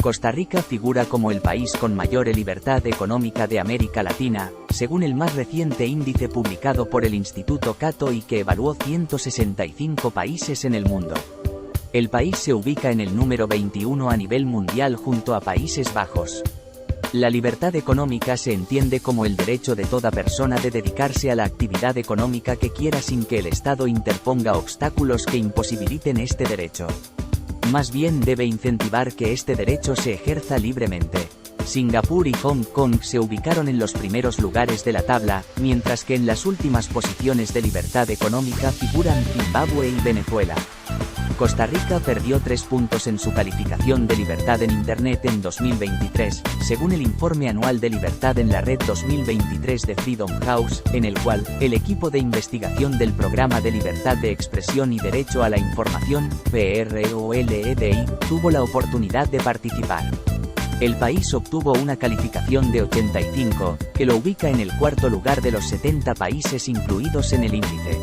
Costa Rica figura como el país con mayor libertad económica de América Latina, según el más reciente índice publicado por el Instituto Cato y que evaluó 165 países en el mundo. El país se ubica en el número 21 a nivel mundial junto a Países Bajos. La libertad económica se entiende como el derecho de toda persona de dedicarse a la actividad económica que quiera sin que el Estado interponga obstáculos que imposibiliten este derecho. Más bien debe incentivar que este derecho se ejerza libremente. Singapur y Hong Kong se ubicaron en los primeros lugares de la tabla, mientras que en las últimas posiciones de libertad económica figuran Zimbabue y Venezuela. Costa Rica perdió 3 puntos en su calificación de libertad en Internet en 2023, según el informe anual de libertad en la red 2023 de Freedom House, en el cual, el equipo de investigación del Programa de Libertad de Expresión y Derecho a la Información, PROLEDI, tuvo la oportunidad de participar. El país obtuvo una calificación de 85, que lo ubica en el cuarto lugar de los 70 países incluidos en el índice.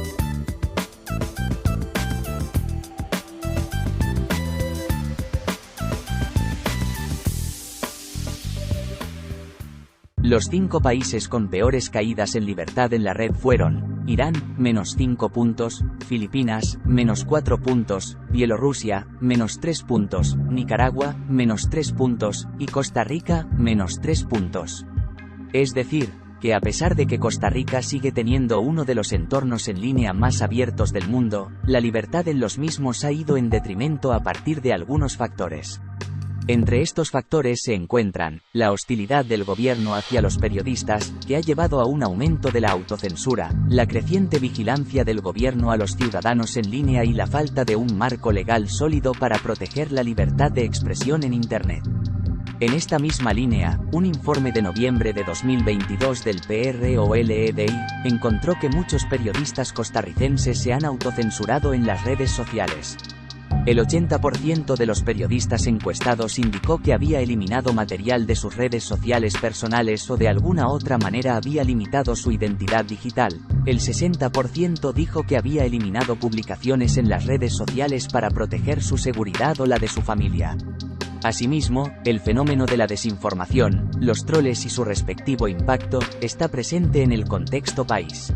Los 5 países con peores caídas en libertad en la red fueron: Irán, -5 puntos, Filipinas, -4 puntos, Bielorrusia, -3 puntos, Nicaragua, -3 puntos, y Costa Rica, -3 puntos. Es decir, que a pesar de que Costa Rica sigue teniendo uno de los entornos en línea más abiertos del mundo, la libertad en los mismos ha ido en detrimento a partir de algunos factores. Entre estos factores se encuentran, la hostilidad del gobierno hacia los periodistas, que ha llevado a un aumento de la autocensura, la creciente vigilancia del gobierno a los ciudadanos en línea y la falta de un marco legal sólido para proteger la libertad de expresión en Internet. En esta misma línea, un informe de noviembre de 2022 del PROLEDI encontró que muchos periodistas costarricenses se han autocensurado en las redes sociales. El 80% de los periodistas encuestados indicó que había eliminado material de sus redes sociales personales o de alguna otra manera había limitado su identidad digital. El 60% dijo que había eliminado publicaciones en las redes sociales para proteger su seguridad o la de su familia. Asimismo, el fenómeno de la desinformación, los troles y su respectivo impacto, está presente en el contexto país.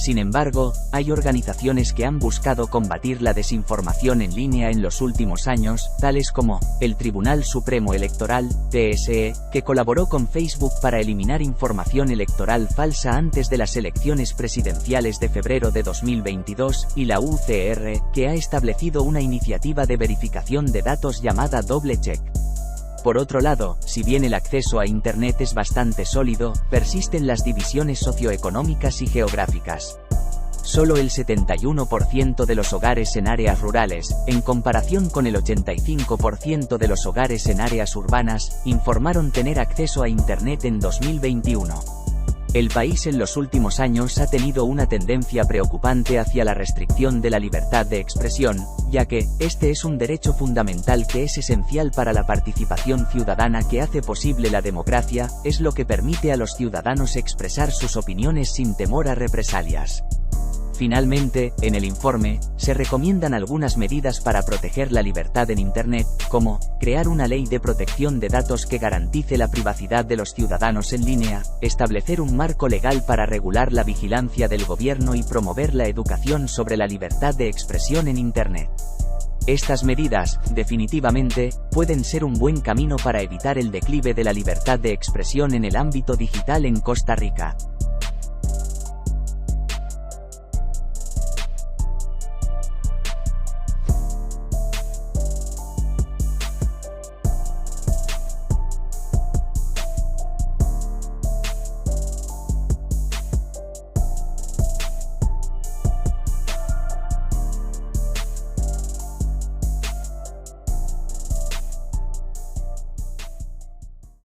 Sin embargo, hay organizaciones que han buscado combatir la desinformación en línea en los últimos años, tales como el Tribunal Supremo Electoral, TSE, que colaboró con Facebook para eliminar información electoral falsa antes de las elecciones presidenciales de febrero de 2022, y la UCR, que ha establecido una iniciativa de verificación de datos llamada Double Check. Por otro lado, si bien el acceso a Internet es bastante sólido, persisten las divisiones socioeconómicas y geográficas. Solo el 71% de los hogares en áreas rurales, en comparación con el 85% de los hogares en áreas urbanas, informaron tener acceso a Internet en 2021. El país en los últimos años ha tenido una tendencia preocupante hacia la restricción de la libertad de expresión, ya que, este es un derecho fundamental que es esencial para la participación ciudadana que hace posible la democracia, es lo que permite a los ciudadanos expresar sus opiniones sin temor a represalias. Finalmente, en el informe, se recomiendan algunas medidas para proteger la libertad en Internet, como, crear una ley de protección de datos que garantice la privacidad de los ciudadanos en línea, establecer un marco legal para regular la vigilancia del gobierno y promover la educación sobre la libertad de expresión en Internet. Estas medidas, definitivamente, pueden ser un buen camino para evitar el declive de la libertad de expresión en el ámbito digital en Costa Rica.